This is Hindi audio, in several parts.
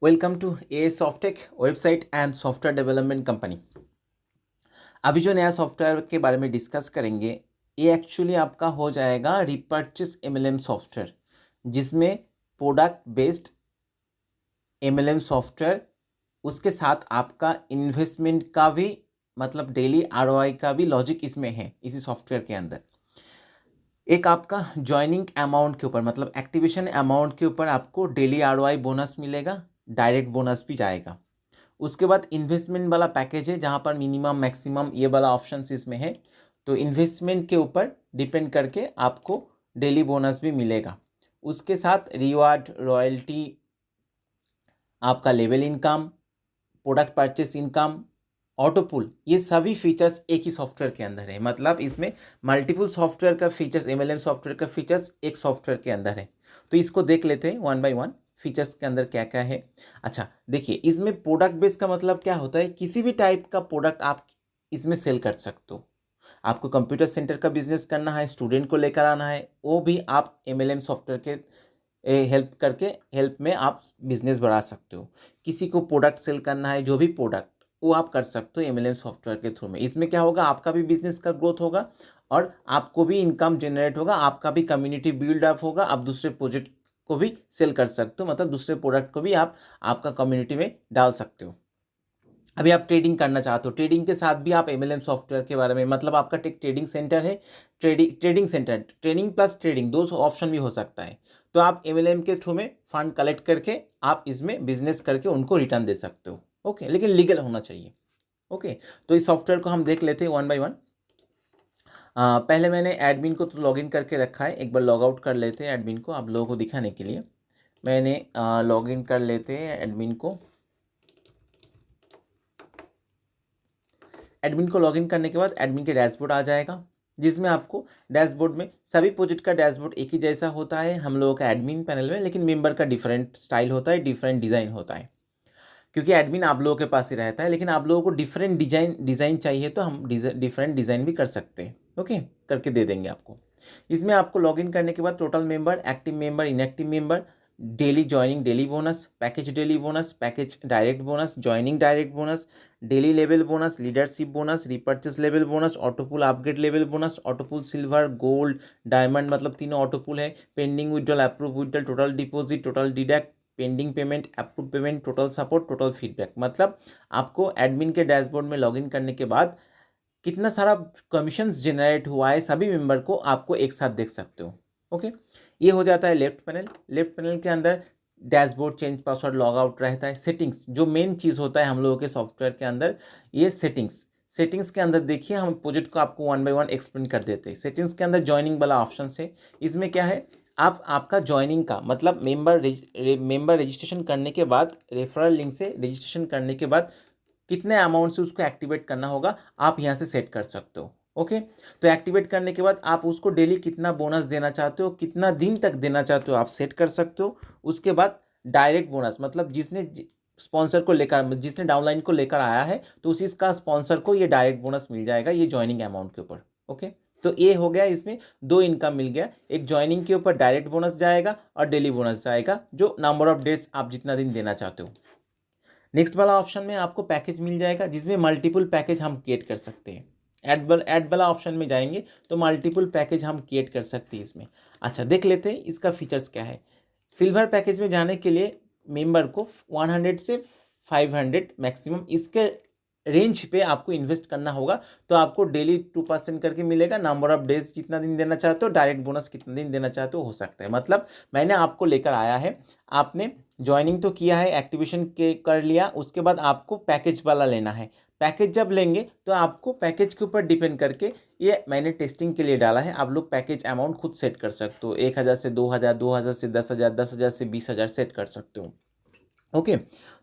Welcome to a Softech website and software development company. अभी जो नया सॉफ्टवेयर के बारे में डिस्कस करेंगे ये एक्चुअली आपका हो जाएगा रिपर्चेस एमएलएम सॉफ्टवेयर, जिसमें प्रोडक्ट बेस्ड एमएलएम सॉफ्टवेयर, उसके साथ आपका इन्वेस्टमेंट का भी मतलब डेली आरओआई का भी लॉजिक इसमें है। इसी सॉफ्टवेयर के अंदर एक आपका ज्वाइनिंग अमाउंट के ऊपर मतलब एक्टिवेशन अमाउंट के ऊपर आपको डेली आरओआई बोनस मिलेगा, डायरेक्ट बोनस भी जाएगा। उसके बाद इन्वेस्टमेंट वाला पैकेज है जहाँ पर मिनिमम मैक्सिमम ये वाला ऑप्शन इसमें है। तो इन्वेस्टमेंट के ऊपर डिपेंड करके आपको डेली बोनस भी मिलेगा। उसके साथ रिवार्ड, रॉयल्टी, आपका level income, product purchase income, ऑटोपुल, ये सभी फीचर्स एक ही सॉफ्टवेयर के अंदर है। मतलब इसमें मल्टीपल सॉफ्टवेयर का फीचर्स, एमएलएम सॉफ्टवेयर का फीचर्स एक सॉफ्टवेयर के अंदर है। तो इसको देख लेते हैं वन बाय वन फीचर्स के अंदर क्या क्या है। अच्छा देखिए, इसमें प्रोडक्ट बेस का मतलब क्या होता है, किसी भी टाइप का प्रोडक्ट आप इसमें सेल कर सकते हो। आपको कंप्यूटर सेंटर का बिजनेस करना है, स्टूडेंट को लेकर आना है, वो भी आप एमएलएम सॉफ्टवेयर के हेल्प में आप बिजनेस बढ़ा सकते हो। किसी को प्रोडक्ट सेल करना है, जो भी प्रोडक्ट वो आप कर सकते हो एमएलएम सॉफ्टवेयर के थ्रू में। इसमें क्या होगा, आपका भी बिजनेस का ग्रोथ होगा और आपको भी इनकम जनरेट होगा, आपका भी कम्युनिटी बिल्ड अप होगा। आप दूसरे प्रोजेक्ट को भी सेल कर सकते हो, मतलब दूसरे प्रोडक्ट को भी आप आपका कम्युनिटी में डाल सकते हो। अभी आप ट्रेडिंग करना चाहते हो, ट्रेडिंग के साथ भी आप एमएलएम सॉफ्टवेयर के बारे में, मतलब आपका एक ट्रेडिंग सेंटर है, trading centre, trading plus trading दो ऑप्शन भी हो सकता है। तो आप एमएलएम के थ्रू में फंड कलेक्ट करके आप इसमें बिजनेस करके उनको रिटर्न दे सकते हो। ओके, लेकिन लीगल होना चाहिए। ओके, तो इस सॉफ्टवेयर को हम देख लेते हैं वन बाय वन। पहले मैंने एडमिन को तो लॉगिन करके रखा है, एक बार लॉग आउट कर लेते हैं एडमिन को आप लोगों को दिखाने के लिए। मैंने लॉगिन कर लेते हैं एडमिन को। एडमिन को लॉगिन करने के बाद एडमिन के डैशबोर्ड आ जाएगा, जिसमें आपको डैशबोर्ड में सभी प्रोजेक्ट का डैशबोर्ड एक ही जैसा होता है हम लोगों का एडमिन पैनल में, लेकिन मेंबर का डिफरेंट स्टाइल होता है, डिफरेंट डिज़ाइन होता है। क्योंकि एडमिन आप लोगों के पास ही रहता है, लेकिन आप लोगों को डिफरेंट डिज़ाइन चाहिए तो हम डिफरेंट डिज़ाइन भी कर सकते हैं। ओके, करके दे देंगे आपको। इसमें आपको लॉगिन करने के बाद total member, active member, inactive member, daily joining daily bonus, package daily bonus, package direct bonus, joining direct bonus, daily level bonus, leadership bonus, repurchase level bonus, ऑटोपुल upgrade level bonus, ऑटोपुल silver, gold, diamond, मतलब तीनों ऑटोपुल है, pending withdrawal, approve withdrawal, total deposit, total deduct, pending payment, approve payment, total support, total feedback. मतलब आपको एडमिन के डैशबोर्ड में लॉगिन करने के बाद कितना सारा कमीशंस जनरेट हुआ है सभी मेंबर को आपको एक साथ देख सकते हो। ओके, ये हो जाता है लेफ्ट पैनल। लेफ्ट पैनल के अंदर dashboard, change password, log out रहता है। सेटिंग्स, जो मेन चीज़ होता है हम लोगों के सॉफ्टवेयर के अंदर, ये सेटिंग्स के अंदर देखिए, हम प्रोजेक्ट को आपको वन बाय वन एक्सप्लेन कर देते हैं। सेटिंग्स के अंदर ज्वाइनिंग वाला ऑप्शन है। इसमें क्या है, आप आपका ज्वाइनिंग का मतलब मेंबर रजिस्ट्रेशन करने के बाद, रेफरल लिंक से रजिस्ट्रेशन करने के बाद कितने अमाउंट से उसको एक्टिवेट करना होगा आप यहाँ से सेट कर सकते हो। ओके, तो एक्टिवेट करने के बाद आप उसको डेली कितना बोनस देना चाहते हो, कितना दिन तक देना चाहते हो, आप सेट कर सकते हो। उसके बाद डायरेक्ट बोनस, मतलब जिसने स्पॉन्सर को लेकर, जिसने डाउनलाइन को लेकर आया है तो उसी का स्पॉन्सर को ये डायरेक्ट बोनस मिल जाएगा, ये ज्वाइनिंग अमाउंट के ऊपर। ओके, तो ये हो गया, इसमें दो इनकम मिल गया, एक ज्वाइनिंग के ऊपर डायरेक्ट बोनस जाएगा और डेली बोनस जाएगा, जो नंबर ऑफ डेज आप जितना दिन देना चाहते हो। नेक्स्ट वाला ऑप्शन में आपको पैकेज मिल जाएगा, जिसमें मल्टीपल पैकेज हम क्रिएट कर सकते हैं। ऐड वाला ऑप्शन में जाएंगे तो मल्टीपल पैकेज हम क्रिएट कर सकते हैं इसमें। अच्छा देख लेते हैं इसका फीचर्स क्या है। सिल्वर पैकेज में जाने के लिए मेंबर को 100 से 500 मैक्सिमम इसके रेंज पे आपको इन्वेस्ट करना होगा, तो आपको डेली 2% करके मिलेगा। नंबर ऑफ डेज जितना दिन देना चाहते हो, डायरेक्ट बोनस कितना दिन देना चाहते हो सकता है। मतलब मैंने आपको लेकर आया है, आपने ज्वाइनिंग तो किया है, एक्टिवेशन के कर लिया, उसके बाद आपको पैकेज वाला लेना है। पैकेज जब लेंगे तो आपको पैकेज के ऊपर डिपेंड करके, ये मैंने टेस्टिंग के लिए डाला है, आप लोग पैकेज अमाउंट खुद सेट कर सकते हो। 1000 से 2000, 2000 से 10,000, 10,000 से 20,000 सेट कर सकते हो। ओके,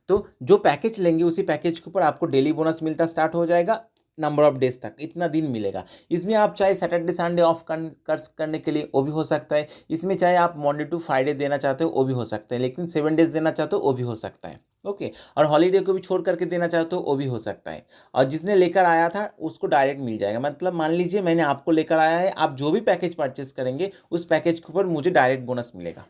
तो जो पैकेज लेंगे उसी पैकेज के ऊपर आपको डेली बोनस मिलता स्टार्ट हो जाएगा, नंबर ऑफ डेज तक इतना दिन मिलेगा। इसमें आप चाहे सैटरडे संडे ऑफ करने के लिए वो भी हो सकता है। इसमें चाहे आप मंडे टू फ्राइडे देना चाहते हो वो भी हो सकता है, लेकिन 7 डेज देना चाहते हो वो भी हो सकता है। ओके, और हॉलीडे को भी छोड़ करके देना चाहते हो वो भी हो सकता है। और जिसने लेकर आया था उसको डायरेक्ट मिल जाएगा। मतलब मान लीजिए मैंने आपको लेकर आया है, आप जो भी पैकेज परचेस करेंगे उस पैकेज के ऊपर मुझे डायरेक्ट बोनस मिलेगा।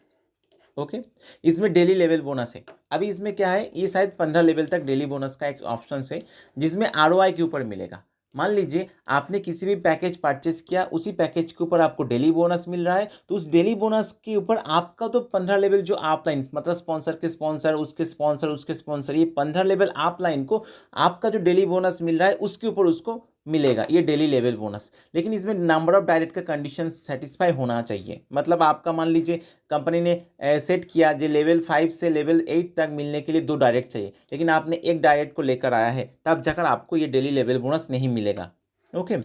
ओके, इसमें डेली लेवल बोनस है। अभी इसमें क्या है, ये शायद 15 लेवल तक डेली बोनस का एक ऑप्शन है जिसमें ROI के ऊपर मिलेगा। मान लीजिए आपने किसी भी पैकेज परचेस किया, उसी पैकेज के ऊपर आपको डेली बोनस मिल रहा है, तो उस डेली बोनस के ऊपर आपका तो 15 लेवल जो आप लाइन मतलब स्पॉन्सर के स्पॉन्सर, उसके स्पॉन्सर, उसके स्पॉन्सर, ये 15 लेवल आप लाइन को आपका जो डेली बोनस मिल रहा है उसके ऊपर उसको मिलेगा ये डेली लेवल बोनस। लेकिन इसमें नंबर ऑफ डायरेक्ट का कंडीशन सेटिस्फाई होना चाहिए। मतलब आपका मान लीजिए कंपनी ने सेट किया जो लेवल 5 से लेवल 8 तक मिलने के लिए 2 डायरेक्ट चाहिए, लेकिन आपने एक डायरेक्ट को लेकर आया है, तब जाकर आपको ये डेली लेवल बोनस नहीं मिलेगा। ओके।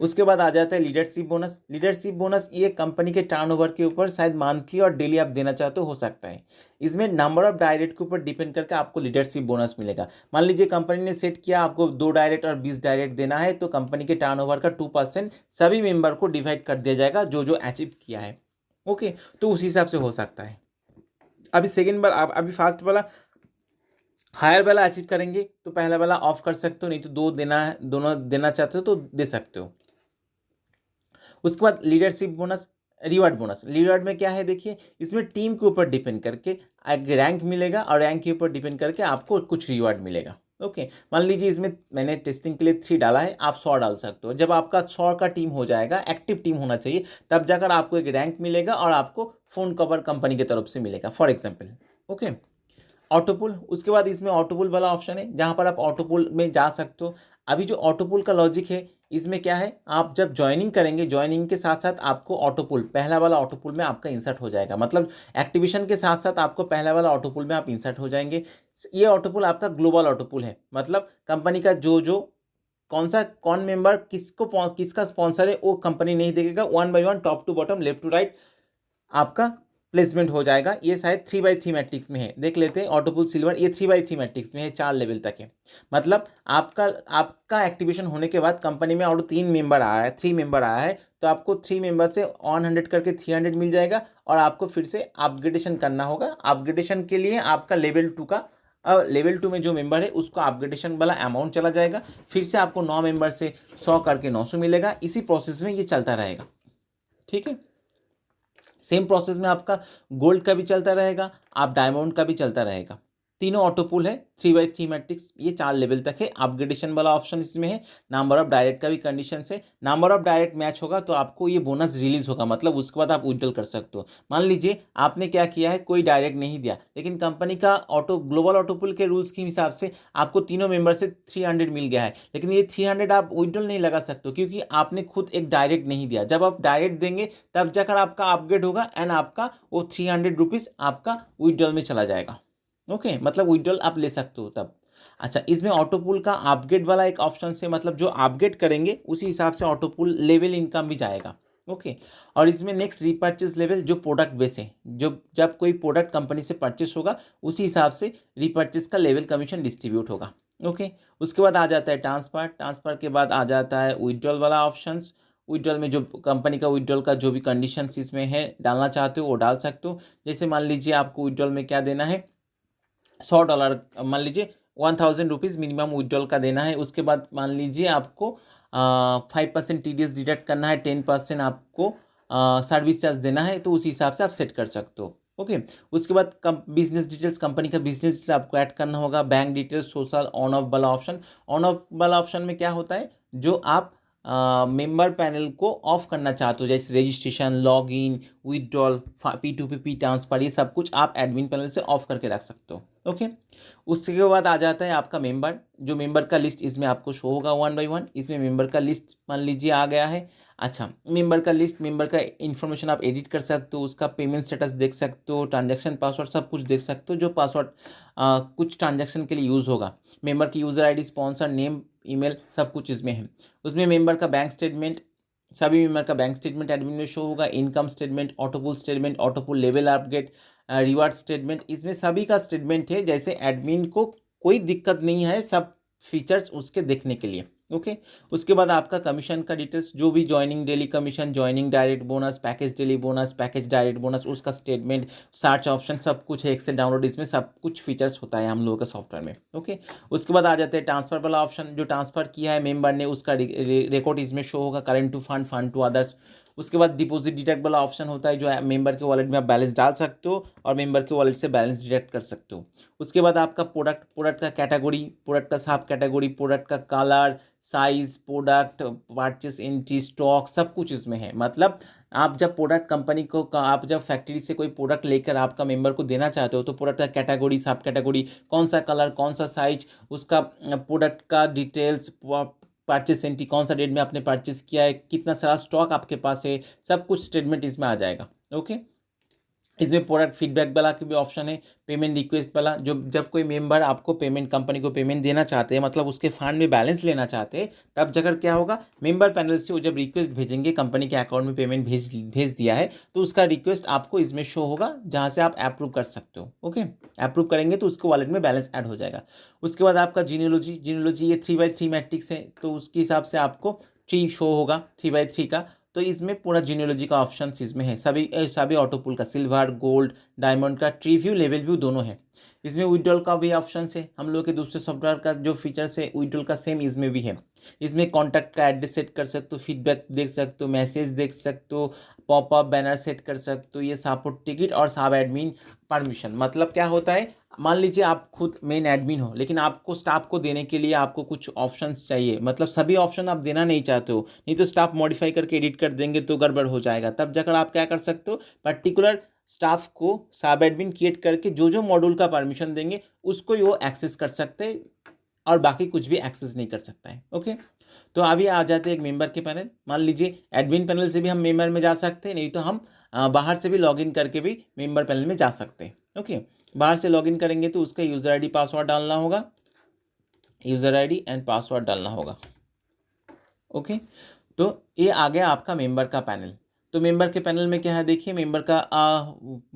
उसके बाद आ जाता है लीडरशिप बोनस। लीडरशिप बोनस ये कंपनी के टर्नओवर के ऊपर शायद मंथली और डेली आप देना चाहते हो सकता है। इसमें नंबर ऑफ डायरेक्ट के ऊपर डिपेंड करके आपको लीडरशिप बोनस मिलेगा। मान लीजिए कंपनी ने सेट किया आपको 2 डायरेक्ट और 20 डायरेक्ट देना है, तो कंपनी के टर्नओवर का 2% सभी मेंबर को डिवाइड कर दिया जाएगा जो जो अचीव किया है। ओके, तो उस हिसाब से हो सकता है। अभी सेकेंड बार आप अभी फास्ट वाला हायर वाला अचीव करेंगे तो पहला वाला ऑफ कर सकते हो, नहीं तो दोनों देना चाहते हो तो दे सकते हो। उसके बाद leadership bonus, reward bonus. Reward में क्या है देखिए, इसमें टीम के ऊपर डिपेंड करके एक रैंक मिलेगा और रैंक के ऊपर डिपेंड करके आपको कुछ रिवार्ड मिलेगा। ओके, मान लीजिए इसमें मैंने टेस्टिंग के लिए 3 डाला है, आप 100 डाल सकते हो। जब आपका 100 का टीम हो जाएगा, एक्टिव टीम होना चाहिए, तब जाकर आपको एक रैंक मिलेगा और आपको फ़ोन कवर कंपनी की तरफ से मिलेगा फॉर एग्जाम्पल। ओके, ऑटोपुल। उसके बाद इसमें ऑटोपुल वाला ऑप्शन है जहाँ पर आप ऑटोपुल में जा सकते हो। अभी जो ऑटोपुल का लॉजिक है इसमें क्या है, आप जब ज्वाइनिंग करेंगे, ज्वाइनिंग के साथ साथ आपको ऑटोपुल पहला वाला ऑटोपुल में आपका इंसर्ट हो जाएगा। मतलब एक्टिवेशन के साथ साथ आपको पहला वाला ऑटोपुल में आप इंसर्ट हो जाएंगे। ये ऑटोपुल आपका ग्लोबल ऑटोपुल है, मतलब कंपनी का जो कौन मेंबर किसका स्पॉन्सर है वो कंपनी नहीं देखेगा, 1 by 1 top to bottom left to right आपका प्लेसमेंट हो जाएगा। ये शायद 3x3 मैट्रिक्स में है, देख लेते हैं। ऑटोपुल सिल्वर ये 3x3 मैट्रिक्स में है, 4 लेवल तक है। मतलब आपका एक्टिवेशन होने के बाद कंपनी में और 3 मेंबर आया है, 3 मेंबर आया है, तो आपको 3 मेंबर से 100 करके 300 मिल जाएगा और आपको फिर से अपग्रेडेशन करना होगा। अपग्रेडेशन के लिए आपका लेवल 2 में जो मेंबर है उसको अपग्रेडेशन वाला अमाउंट चला जाएगा, फिर से आपको 9 मेंबर से 100 करके 900 मिलेगा। इसी प्रोसेस में ये चलता रहेगा। ठीक है, सेम प्रोसेस में आपका गोल्ड का भी चलता रहेगा, आप डायमंड का भी चलता रहेगा। तीनों ऑटोपुल है, 3x3 मैट्रिक्स, ये 4 लेवल तक है। अपग्रेडेशन वाला ऑप्शन इसमें है। नंबर ऑफ डायरेक्ट का भी कंडीशन है, नंबर ऑफ डायरेक्ट मैच होगा तो आपको ये बोनस रिलीज होगा, मतलब उसके बाद आप विड्रॉल कर सकते हो। मान लीजिए आपने क्या किया है, कोई डायरेक्ट नहीं दिया, लेकिन कंपनी का ग्लोबल ऑटोपुल के रूल्स के हिसाब से आपको तीनों मेंबर से 300 मिल गया है, लेकिन ये 300 आप विड्रॉल नहीं लगा सकते हो क्योंकि आपने खुद एक डायरेक्ट नहीं दिया। जब आप डायरेक्ट देंगे तब जाकर आपका अपग्रेड होगा एंड आपका वो 300 रुपीज़ आपका विड्रॉल में चला जाएगा। ओके, मतलब विड्रॉल आप ले सकते हो तब। अच्छा, इसमें ऑटोपुल का अपग्रेड वाला एक ऑप्शन से, मतलब जो अपग्रेड करेंगे उसी हिसाब से ऑटोपुल लेवल इनकम भी जाएगा। ओके, और इसमें नेक्स्ट रीपर्चेज लेवल जो प्रोडक्ट बेस है, जो जब कोई प्रोडक्ट कंपनी से परचेस होगा उसी हिसाब से रीपर्चेज का लेवल कमीशन डिस्ट्रीब्यूट होगा। ओके, उसके बाद आ जाता है ट्रांसफ़र के बाद आ जाता है विड्रॉल वाला ऑप्शंस। विड्रॉल में जो कंपनी का विड्रॉल का जो भी कंडीशंस इसमें है डालना चाहते हो वो डाल सकते हो। जैसे मान लीजिए आपको विड्रॉल में क्या देना है, $100, मान लीजिए 1000 रुपीज़ मिनिमम विड्रॉल का देना है। उसके बाद मान लीजिए आपको 5% TDS डिडक्ट करना है, 10% आपको सर्विस चार्ज देना है, तो उसी हिसाब से आप सेट कर सकते हो। ओके, उसके बाद बिजनेस डिटेल्स, कंपनी का बिजनेस डिटेल्स आपको ऐड करना होगा, bank details, social, on off वाला ऑप्शन। ऑन ऑफ वाला ऑप्शन में क्या होता है, जो आप मेंबर पैनल को ऑफ करना चाहते हो, जैसे registration, login, withdrawal, P2P transfer, ये सब कुछ आप एडमिन पैनल से ऑफ करके रख सकते हो। ओके, उसके बाद आ जाता है आपका मेंबर, जो मेंबर का लिस्ट इसमें आपको शो होगा 1 बाय 1। इसमें मेंबर का लिस्ट मान लीजिए आ गया है। अच्छा, मेंबर का लिस्ट, मेंबर का इन्फॉर्मेशन आप एडिट कर सकते हो, उसका पेमेंट स्टेटस देख सकते हो, ट्रांजैक्शन पासवर्ड सब कुछ देख सकते हो। जो पासवर्ड कुछ ट्रांजैक्शन के लिए यूज़ होगा, मेंबर की user ID, sponsor name, email, सब कुछ इसमें है। उसमें मेंबर का बैंक स्टेटमेंट, सभी मेंबर का बैंक स्टेटमेंट एडमिन में शो होगा। Income statement, ऑटोपुल statement, ऑटोपुल level update, reward statement, इसमें सभी का स्टेटमेंट है। जैसे एडमिन को कोई दिक्कत नहीं है सब फीचर्स उसके देखने के लिए। ओके, उसके बाद आपका कमीशन का डिटेल्स, जो भी joining daily commission, joining direct bonus, package daily bonus, package direct bonus, उसका स्टेटमेंट, सर्च ऑप्शन, सब कुछ है। एक्सेल डाउनलोड, इसमें सब कुछ फीचर्स होता है हम लोगों का सॉफ्टवेयर में। ओके, उसके बाद आ जाते हैं ट्रांसफर वाला ऑप्शन, जो ट्रांसफर किया है मेंबर ने उसका रिकॉर्ड इसमें शो होगा, current to fund, fund to others. उसके बाद डिपॉजिट डिडक्ट वाला ऑप्शन होता है, जो मेंबर के वॉलेट में आप बैलेंस डाल सकते हो और मेंबर के वॉलेट से बैलेंस डिडक्ट कर सकते हो। उसके बाद आपका प्रोडक्ट का कैटेगरी, प्रोडक्ट का सब कैटेगरी, प्रोडक्ट का colour, size, product, purchase entry, stock, सब कुछ इसमें है। मतलब आप जब प्रोडक्ट कंपनी को आप जब फैक्ट्री से कोई प्रोडक्ट लेकर आपका मेंबर को देना चाहते हो तो प्रोडक्ट का कैटेगरी, सब कैटेगरी, कौन सा कलर, कौन सा साइज, उसका प्रोडक्ट का डिटेल्स, परचेस एंट्री, कौन सा डेट में आपने परचेस किया है, कितना सारा स्टॉक आपके पास है, सब कुछ स्टेटमेंट इसमें आ जाएगा। ओके, इसमें प्रोडक्ट फीडबैक वाला की भी ऑप्शन है, पेमेंट रिक्वेस्ट वाला, जो जब कोई मेंबर आपको पेमेंट, कंपनी को पेमेंट देना चाहते हैं, मतलब उसके फंड में बैलेंस लेना चाहते हैं, तब जाकर क्या होगा, मेंबर पैनल से वो जब रिक्वेस्ट भेजेंगे कंपनी के अकाउंट में पेमेंट भेज दिया है, तो उसका रिक्वेस्ट आपको इसमें शो होगा, जहाँ से आप अप्रूव कर सकते हो। ओके, अप्रूव करेंगे तो उसके वॉलेट में बैलेंस ऐड हो जाएगा। उसके बाद आपका जीनियोलॉजी ये 3x3 मैट्रिक्स है, तो उसके हिसाब से आपको 3 शो होगा, 3x3 का। तो इसमें पूरा जीनियोलॉजी का ऑप्शन इसमें है, सभी ऑटोपुल का, सिल्वर, गोल्ड, डायमंड का, ट्री व्यू, लेवल व्यू दोनों है। इसमें विड्रॉल का भी ऑप्शन है, हम लोग के दूसरे सॉफ्टवेयर का जो फीचर्स है विड्रॉल का सेम इसमें भी है। इसमें कॉन्टैक्ट का एड्रेस सेट कर सकते हो, फीडबैक देख सकते हो, मैसेज देख सकते हो, पॉपअप बैनर सेट कर सकते हो, ये सपोर्ट टिकट और सब एडमिन परमिशन। मतलब क्या होता है, मान लीजिए आप खुद मेन एडमिन हो, लेकिन आपको स्टाफ को देने के लिए आपको कुछ ऑप्शंस चाहिए, मतलब सभी ऑप्शन आप देना नहीं चाहते हो, नहीं तो स्टाफ मॉडिफाई करके एडिट कर देंगे तो गड़बड़ हो जाएगा। तब जाकर आप क्या कर सकते हो, पर्टिकुलर स्टाफ को सब एडमिन क्रिएट करके जो जो मॉड्यूल का परमिशन देंगे उसको ही वो एक्सेस कर सकते हैं, और बाकी कुछ भी एक्सेस नहीं कर सकता है। ओके, तो अभी आ जाते हैं एक मेंबर के पैनल। मान लीजिए एडमिन पैनल से भी हम मेंबर में जा सकते हैं, नहीं तो हम बाहर से भी लॉगिन करके भी मेंबर पैनल में जा सकते हैं। ओके, बाहर से लॉगिन करेंगे तो उसका यूज़र आईडी पासवर्ड डालना होगा, यूज़र आईडी एंड पासवर्ड डालना होगा। ओके, तो ये आ गया आपका मेंबर का पैनल। तो मेंबर के पैनल में क्या है, देखिए मेंबर का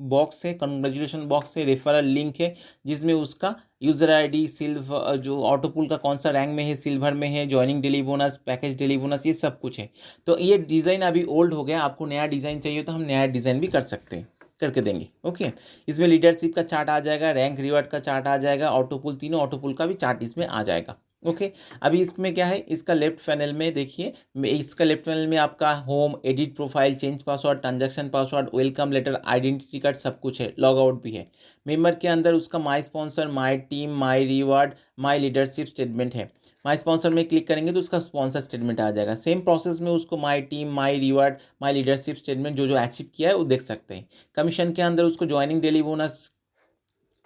बॉक्स है, कंग्रेचुलेशन बॉक्स है, रेफरल लिंक है, जिसमें उसका यूज़र आईडी, सिल्वर, जो ऑटोपुल का कौन सा रैंक में है, सिल्वर में है, joining daily bonus, package daily bonus, ये सब कुछ है। तो ये डिज़ाइन अभी ओल्ड हो गया, आपको नया डिज़ाइन चाहिए तो हम नया डिज़ाइन भी कर सकते हैं, करके देंगे। ओके, इसमें लीडरशिप का चार्ट आ जाएगा, रैंक रिवार्ड का चार्ट आ जाएगा, ऑटोपुल, तीनों ऑटोपुल का भी चार्ट इसमें आ जाएगा। ओके, अभी इसमें क्या है, इसका लेफ्ट पैनल में देखिए, इसका लेफ्ट पैनल में आपका home, edit profile, change password, transaction password, welcome letter, identity card, सब कुछ है, लॉग आउट भी है। मेंबर के अंदर उसका my sponsor, my team, my reward, my leadership statement है। माई स्पॉन्सर में क्लिक करेंगे तो उसका स्पॉन्सर स्टेटमेंट आ जाएगा। सेम प्रोसेस में उसको माई team, my reward, my leadership statement जो जो अचीव किया है वो देख सकते हैं। कमीशन के अंदर उसको ज्वाइनिंग डेली बोनस,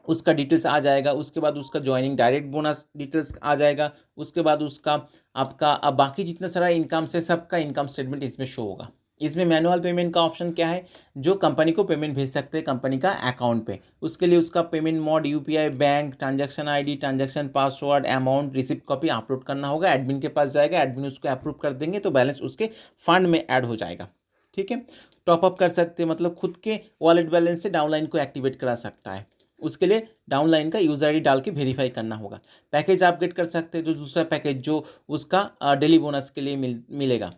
उसका डिटेल्स आ जाएगा। उसके बाद उसका ज्वाइनिंग डायरेक्ट बोनस डिटेल्स आ जाएगा। उसके बाद उसका आपका अब बाकी जितना सारा इनकम से सबका इनकम स्टेटमेंट इसमें शो होगा। इसमें मैनुअल पेमेंट का ऑप्शन क्या है, जो कंपनी को पेमेंट भेज सकते हैं कंपनी का अकाउंट पे, उसके लिए उसका payment mode, UPI, bank, transaction ID, transaction password, amount, receipt copy upload करना होगा। एडमिन के पास जाएगा, एडमिन उसको अप्रूव कर देंगे तो बैलेंस उसके फंड में ऐड हो जाएगा। ठीक है, टॉपअप कर सकते हैं, मतलब खुद के वॉलेट बैलेंस से डाउनलाइन को एक्टिवेट करा सकता है। उसके लिए डाउनलाइन का यूज़र आईडी डाल के वेरीफाई करना होगा। पैकेज अपग्रेड कर सकते हैं, जो दूसरा पैकेज जो उसका डेली बोनस के लिए मिलेगा।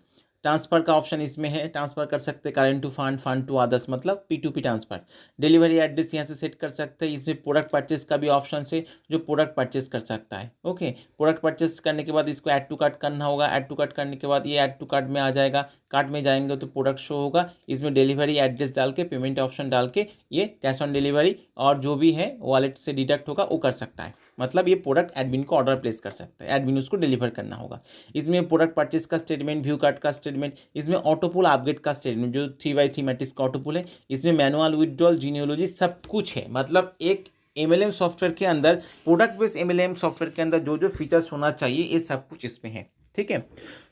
ट्रांसफ़र का ऑप्शन इसमें है, ट्रांसफ़र कर सकते हैं current to fund, fund to others, मतलब P2P ट्रांसफ़र। डिलीवरी एड्रेस यहाँ से सेट कर सकते हैं। इसमें प्रोडक्ट परचेस का भी ऑप्शन है, जो प्रोडक्ट परचेस कर सकता है। ओके, प्रोडक्ट परचेस करने के बाद इसको ऐड टू कार्ट करना होगा। ऐड टू कार्ट करने के बाद ये ऐड टू कार्ट में आ जाएगा। कार्ट में जाएंगे तो प्रोडक्ट शो होगा। इसमें डिलीवरी एड्रेस डाल के, पेमेंट ऑप्शन डाल के ये कैश ऑन डिलीवरी और जो भी है वॉलेट से डिडक्ट होगा वो कर सकता है। मतलब ये प्रोडक्ट एडमिन को ऑर्डर प्लेस कर सकता है, एडमिन उसको डिलीवर करना होगा। इसमें प्रोडक्ट परचेस का स्टेटमेंट, व्यू कार्ड का स्टेटमेंट, इसमें ऑटोपुल अपग्रेड का स्टेटमेंट, जो 3x3 मैट्रिक्स का ऑटोपुल है, इसमें मैनुअल विड्रॉल, जीनियोलॉजी, सब कुछ है। मतलब एक MLM सॉफ्टवेयर के अंदर, प्रोडक्ट बेस्ड MLM सॉफ्टवेयर के अंदर जो जो फीचर्स होना चाहिए ये सब कुछ इसमें है। ठीक है,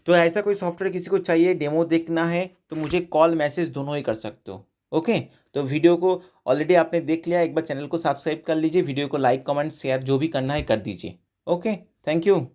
तो ऐसा कोई सॉफ्टवेयर किसी को चाहिए, डेमो देखना है, तो मुझे कॉल मैसेज दोनों ही कर सकते हो। ओके, तो वीडियो को ऑलरेडी आपने देख लिया, एक बार चैनल को सब्सक्राइब कर लीजिए, वीडियो को लाइक, कमेंट, शेयर जो भी करना है कर दीजिए। Okay, thank you.